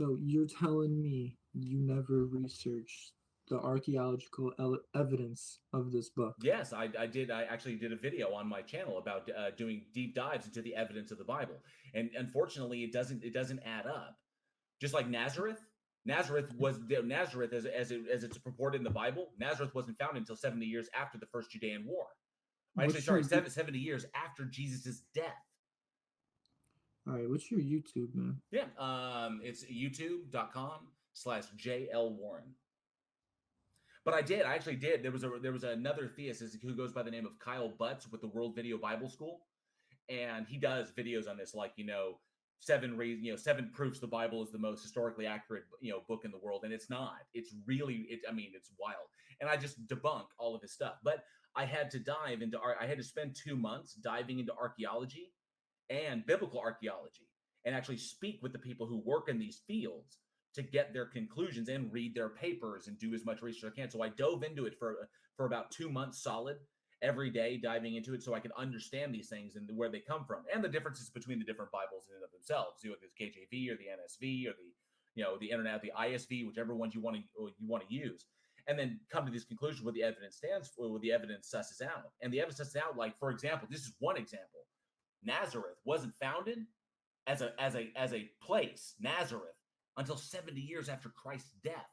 So you're telling me you never researched the archaeological evidence of this book? Yes, I did. I actually did a video on my channel about doing deep dives into the evidence of the Bible, and unfortunately, it doesn't add up. Just like Nazareth, Nazareth as it's purported in the Bible. Nazareth wasn't found until 70 years after the first Judean War. Actually, What's sorry, your 70 years after Jesus' death. all right? What's your YouTube, man? Yeah, it's youtube.com/JL Warren. But I actually did. There was another theist who goes by the name of Kyle Butts with the World Video Bible School, and he does videos on this, like, seven proofs the Bible is the most historically accurate book in the world, and it's not. It's really I mean, it's wild, and I just debunk all of his stuff. But I had to spend 2 months diving into archaeology and biblical archaeology, and actually speak with the people who work in these fields to get their conclusions and read their papers and do as much research as I can. So I dove into it for about 2 months solid, every day diving into it, so I could understand these things and where they come from and the differences between the different Bibles in and of themselves. The KJV or the NSV or the internet, the ISV, whichever ones you want to use, and then come to this conclusion what the evidence stands for, what the evidence susses out. And the evidence susses out, like, for example, this is one example. Nazareth wasn't founded as a place, Nazareth, until 70 years after Christ's death.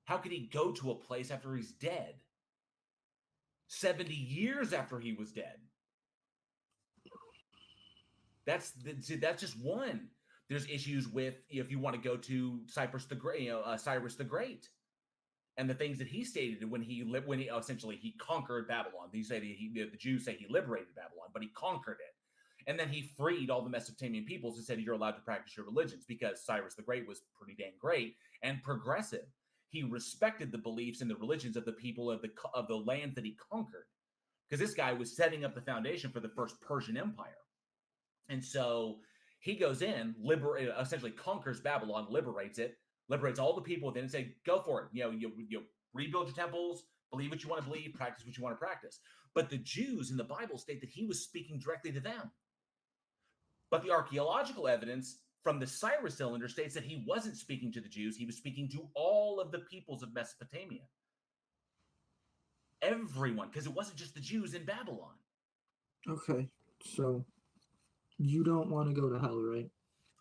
How could he go to a place after he's dead? 70 years after he was dead. That's just one. There's issues with, if you want to go to Cyrus the Great, and the things that he stated when he essentially he conquered Babylon. The Jews say he liberated Babylon, but he conquered it. And then he freed all the Mesopotamian peoples and said, you're allowed to practice your religions, because Cyrus the Great was pretty dang great and progressive. He respected the beliefs and the religions of the people of the land that he conquered, because this guy was setting up the foundation for the first Persian Empire. And so he goes in, essentially conquers Babylon, liberates all the people within, and say, go for it. You rebuild your temples, believe what you want to believe, practice what you want to practice. But the Jews in the Bible state that he was speaking directly to them. But the archaeological evidence from the Cyrus cylinder states that he wasn't speaking to the Jews. He was speaking to all of the peoples of Mesopotamia. Everyone, because it wasn't just the Jews in Babylon. Okay, so you don't want to go to hell, right?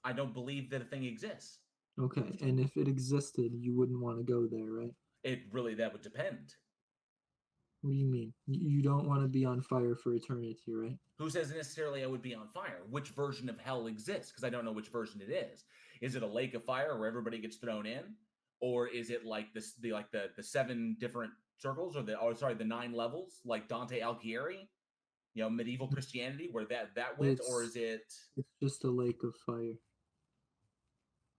I don't believe that a thing exists. Okay, and if it existed, you wouldn't want to go there, right? That would depend. What do you mean? You don't want to be on fire for eternity, right? Who says necessarily I would be on fire? Which version of hell exists? Because I don't know which version it is. Is it a lake of fire where everybody gets thrown in, or is it like the 7 different circles, or the 9 levels, like Dante Alighieri, medieval Christianity, where that went, or is it? It's just a lake of fire.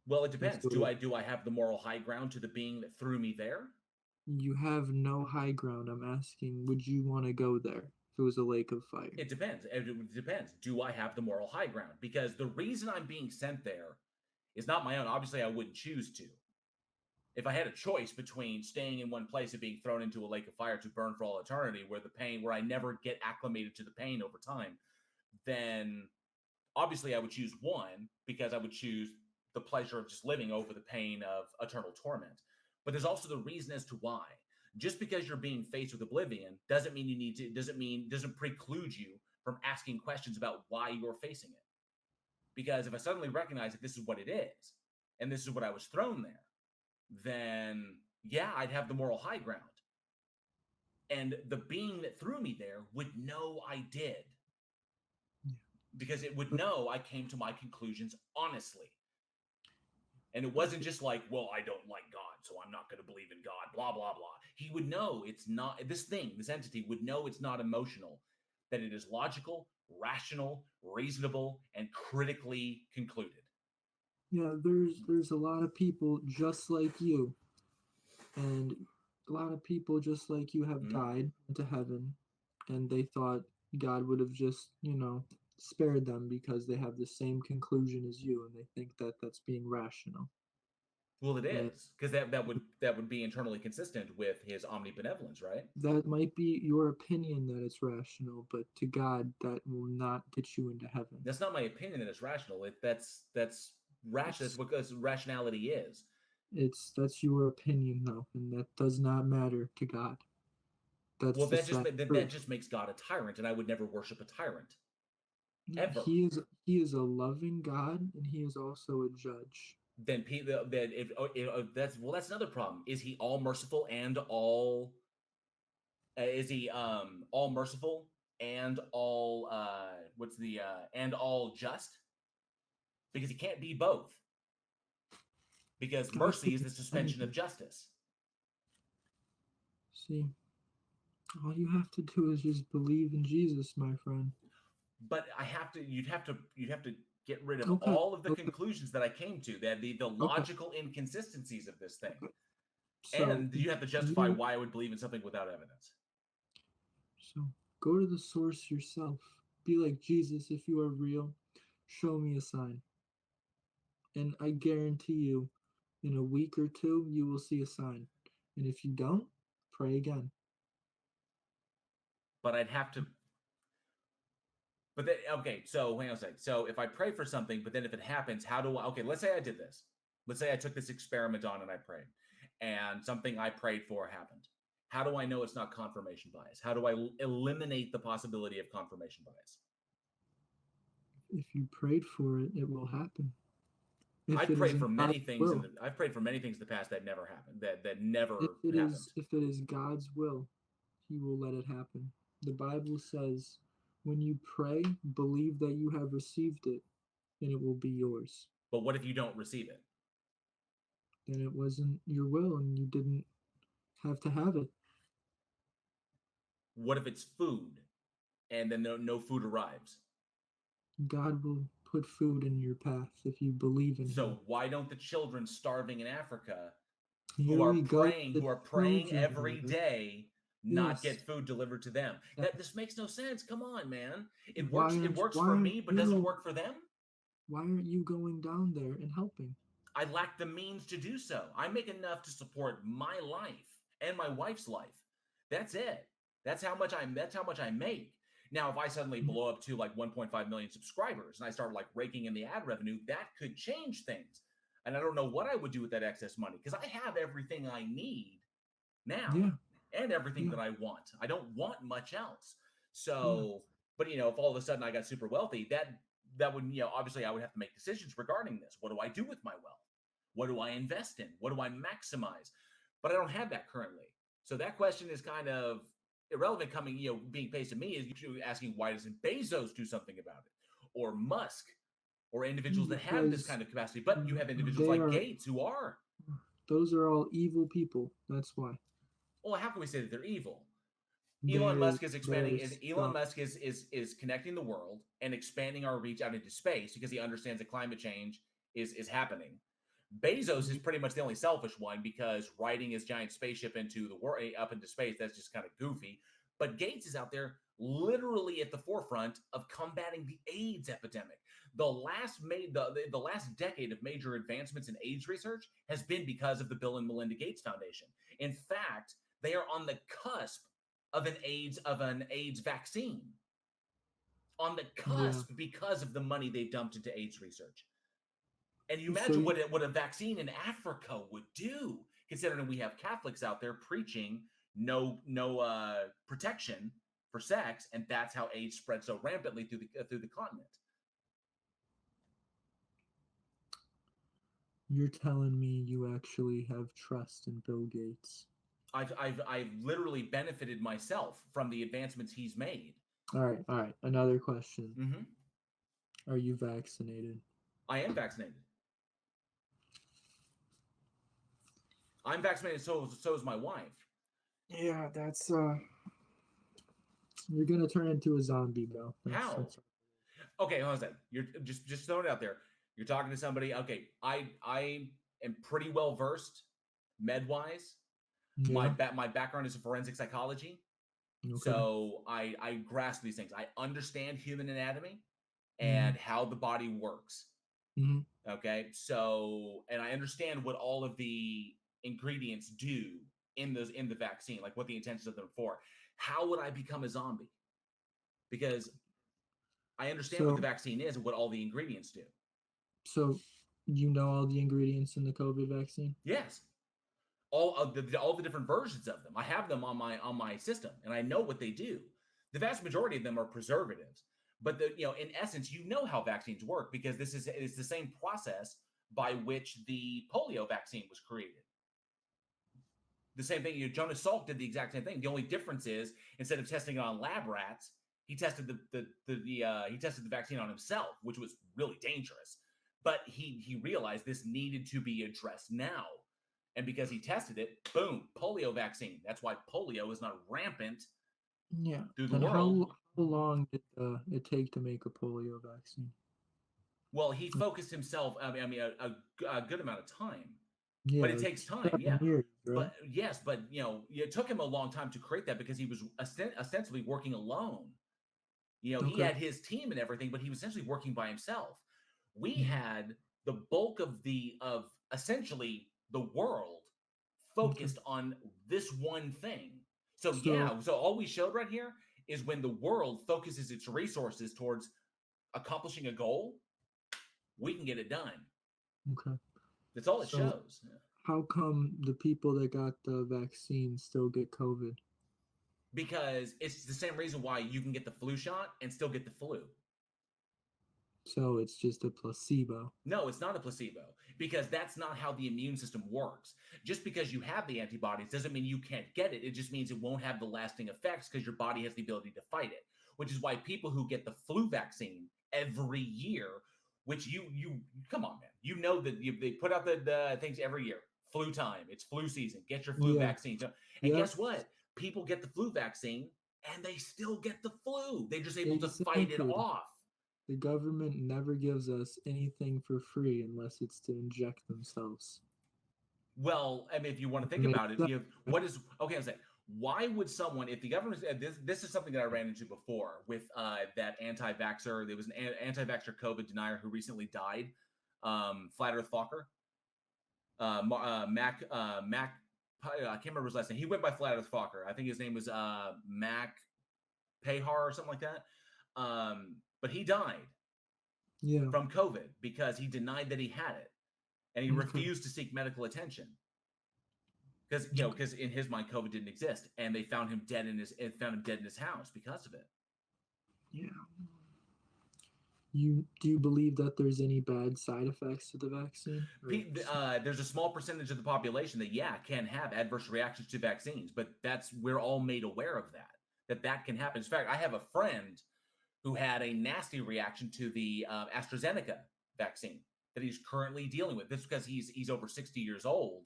Well, it depends. Do I have the moral high ground to the being that threw me there? You have no high ground. I'm asking, would you want to go there if it was a lake of fire? It depends. It depends. Do I have the moral high ground? Because the reason I'm being sent there is not my own. Obviously, I wouldn't choose to. If I had a choice between staying in one place and being thrown into a lake of fire to burn for all eternity, where I never get acclimated to the pain over time, then obviously I would choose one, because I would choose the pleasure of just living over the pain of eternal torment. But there's also the reason as to why. Just because you're being faced with oblivion doesn't preclude you from asking questions about why you're facing it. Because if I suddenly recognize that this is what it is, and this is what I was thrown there, then yeah, I'd have the moral high ground. And the being that threw me there would know I did. Because it would know I came to my conclusions honestly. And it wasn't just like, well, I don't like God, so I'm not going to believe in God, blah, blah, blah. He would know it's not, this entity would know it's not emotional, that it is logical, rational, reasonable, and critically concluded. Yeah, there's a lot of people just like you, and a lot of people just like you have died into heaven, and they thought God would have just, spared them because they have the same conclusion as you, and they think that that's being rational. Well, it is, because that would be internally consistent with his omnibenevolence, right? That might be your opinion that it's rational, but to God, that will not get you into heaven. That's not my opinion that it's rational. That's That's what rationality is. That's your opinion though, and that does not matter to God. That's Well, the sad that truth. just makes God a tyrant, and I would never worship a tyrant No, ever. he is a loving God, and he is also a judge. Then that if that's another problem. Is he all merciful and all? Is he all merciful and all what's the and all just? Because he can't be both. Because God can mercy is be the suspension of anything. justice. See, all you have to do is just believe in Jesus, my friend. But I have to. You'd have to get rid of Okay, all of the okay, conclusions that I came to. That the okay, logical inconsistencies of this thing, okay. So and you have to justify you why I would believe in something without evidence. so go to the source yourself. Be like Jesus if you are real. Show me a sign. And I guarantee you, in a week or two, you will see a sign. And if you don't, pray again. But I'd have to. But then, okay, so hang on a second. So if I pray for something, but then if it happens, how do I? Okay, let's say I did this. Let's say I took this experiment on and I prayed, and something I prayed for happened. How do I know it's not confirmation bias? How do I eliminate the possibility of confirmation bias? If you prayed for it, it will happen. If I've it is prayed in for many God's things will. I've prayed for many things in the past that never happened. That never happened. If it is God's will, he will let it happen. The Bible says, when you pray, believe that you have received it and it will be yours. But what if you don't receive it? Then it wasn't your will and you didn't have to have it. What if it's food and then no food arrives? God will put food in your path if you believe in him. So why don't the children starving in Africa Here we go. who The are praying children every here. day not Yes. get food delivered to them? Yes. That this makes no sense. Come on, man. It Why works for aren't me but doesn't you work for them. why aren't you going down there and helping? I lack the means to do so. I make enough to support my life and my wife's life. That's it. That's how much I make. Now, if I suddenly Mhm. blow up to like 1.5 million subscribers and I start like raking in the ad revenue, that could change things. And I don't know what I would do with that excess money because I have everything I need now Yeah, and everything yeah, that I want. I don't want much else. yeah. So, but if all of a sudden I got super wealthy, that would, obviously I would have to make decisions regarding this. What do I do with my wealth? What do I invest in? What do I maximize? But I don't have that currently. So that question is kind of irrelevant coming, being faced at me is you asking why doesn't Bezos do something about it? Or Musk or individuals that have this Because kind of capacity, but you have individuals they like are Gates who are. those are all evil people. That's why. Well, how can we say that they're evil? Elon They're Musk is expanding they're and Elon scum. Musk is connecting the world and expanding our reach out into space because he understands that climate change is happening. Bezos is Mhm. pretty much the only selfish one because riding his giant spaceship into the world up into space, that's just kind of goofy. But Gates is out there literally at the forefront of combating the AIDS epidemic. The last decade of major advancements in AIDS research has been because of the Bill and Melinda Gates Foundation. In fact, they are on the cusp of an AIDS vaccine. On the Yeah. cusp because of the money they dumped into AIDS research. And you So imagine what a vaccine in Africa would do, considering we have Catholics out there preaching no protection for sex, and that's how AIDS spread so rampantly through the continent. you're telling me you actually have trust in Bill Gates? I've literally benefited myself from the advancements he's made. All right, all right. Another question. Mm-hmm. Are you vaccinated? I am vaccinated. I'm vaccinated. So is my wife. Yeah, that's you're gonna turn into a zombie, bro. How? That's Okay, hold on a second. You're just throwing it out there. You're talking to somebody. Okay, I am pretty well versed med wise. yeah. My background is in forensic psychology, Okay. so I grasp these things. I understand human anatomy Mm-hmm. and how the body works. Mm-hmm. Okay, so and I understand what all of the ingredients do in the vaccine, like what the intentions of them for. How would I become a zombie? Because I understand what the So vaccine is and what all the ingredients do. so You know all the ingredients in the COVID vaccine? Yes, all the different versions of them. I have them on my system, and I know what they do. The vast majority of them are preservatives, but in essence, you know how vaccines work because it's the same process by which the polio vaccine was created. The same thing. Jonas Salk did the exact same thing. The only difference is instead of testing it on lab rats, he tested he tested the vaccine on himself, which was really dangerous. But he realized this needed to be addressed now, and because he tested it, boom, polio vaccine. That's why polio is not rampant Yeah. through the And world. how long did it take to make a polio vaccine? Well, he focused himself. A good amount of time, Yeah, but it like takes time. Yeah, 7 years, right? but yes, but it took him a long time to create that because he was ostensibly working alone. He Okay. had his team and everything, but he was essentially working by himself. We Mhm. had the bulk of essentially the world Okay. focused on this one thing. So So, yeah, so all we showed right here is when the world focuses its resources towards accomplishing a goal, we can get it done. okay. That's all it So, shows. how come the people that got the vaccine still get COVID? Because it's the same reason why you can get the flu shot and still get the flu. So, it's just a placebo. No, it's not a placebo because that's not how the immune system works. Just because you have the antibodies doesn't mean you can't get it. It just means it won't have the lasting effects because your body has the ability to fight it, which is why people who get the flu vaccine every year, which you come on, man, that they put out the things every year. Flu time, it's flu season. Get your flu Yeah. vaccine. And Yep. guess what? People get the flu vaccine and they still get the flu. They're just able to fight it Exactly. off. The government never gives us anything for free unless it's to inject themselves. Well, I mean, if you want to think Makes about it, sense, right? what is okay? I'm saying, why would someone, if the government, this is something that I ran into before with that anti-vaxxer. There was an anti-vaxxer COVID denier who recently died, Flat Earth Fokker, Mac. I can't remember his last name. He went by Flat Earth Fokker. I think his name was Mac Pehar or something like that. But he died Yeah. from COVID because he denied that he had it, and he Okay. refused to seek medical attention. Because Okay. because in his mind COVID didn't exist, and they found him dead in his house because of it. Yeah. You do you believe that there's any bad side effects to the vaccine? Or There's a small percentage of the population that can have adverse reactions to vaccines, but we're all made aware of that can happen. In fact, I have a friend who had a nasty reaction to the AstraZeneca vaccine that he's currently dealing with. This is because he's over 60 years old,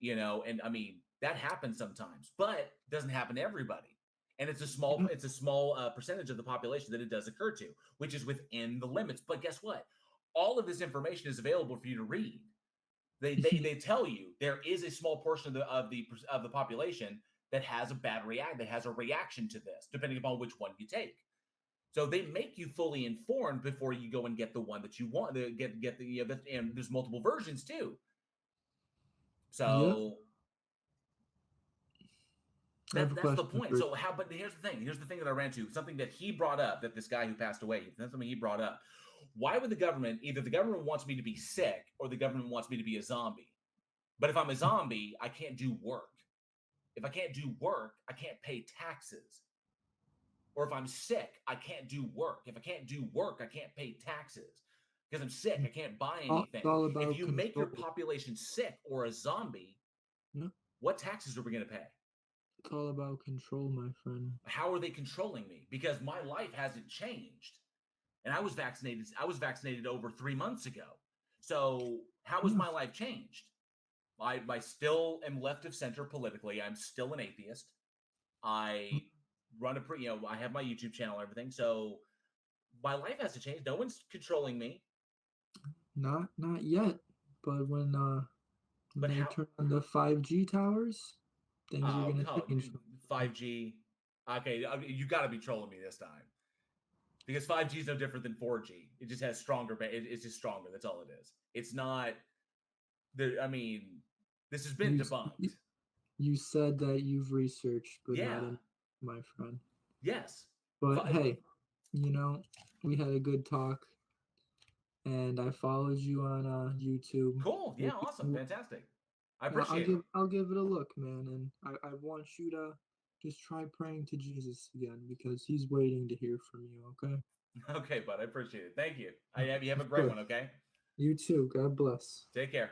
and I mean that happens sometimes, but doesn't happen to everybody. And yeah. it's a small percentage of the population that it does occur to, which is within the limits. But guess what? All of this information is available for you to read. They tell you there is a small portion of the population that has that has a reaction to this, depending upon which one you take. So they make you fully informed before you go and get the one that you want. Get and there's multiple versions too. Yep. So I have a that's the question point. for you. So how? But here's the thing. Here's the thing that I ran to. Something that he brought up. That this guy who passed away. That's something he brought up. Why would the government? Either the government wants me to be sick, or the government wants me to be a zombie. But if I'm a zombie, I can't do work. If I can't do work, I can't pay taxes. Or if I'm sick, I can't do work. If I can't do work, I can't pay taxes because I'm sick. I can't buy It's anything. all If about you make your control. population sick or a zombie, No, what taxes are we going to pay? it's all about control, my friend. How are they controlling me? Because my life hasn't changed. And I was vaccinated. I was vaccinated over 3 months ago. So how has Yeah. my life changed? I still am left of center politically. I'm still an atheist. I run I have my YouTube channel and everything. So my life hasn't changed. No one's controlling me. Not yet. But when But they how? turn on the 5G towers, things are Oh, gonna change. 5G. Okay, I mean, you got to be trolling me this time because 5G is no different than 4G. It just has stronger. It's just stronger. That's all it is. It's not. I mean, this has been You debunked. you said that you've researched, but not Yeah. in, my friend. Yes. But hey, you know, we had a good talk. and I followed you on YouTube. Cool. Yeah. Awesome. Well, Fantastic. I I'll appreciate it. give it a look, man, and I want you to just try praying to Jesus again because he's waiting to hear from you. Okay. Okay, bud. I appreciate it. Thank you. You have a Of great course. one. Okay. You too. God bless. Take care.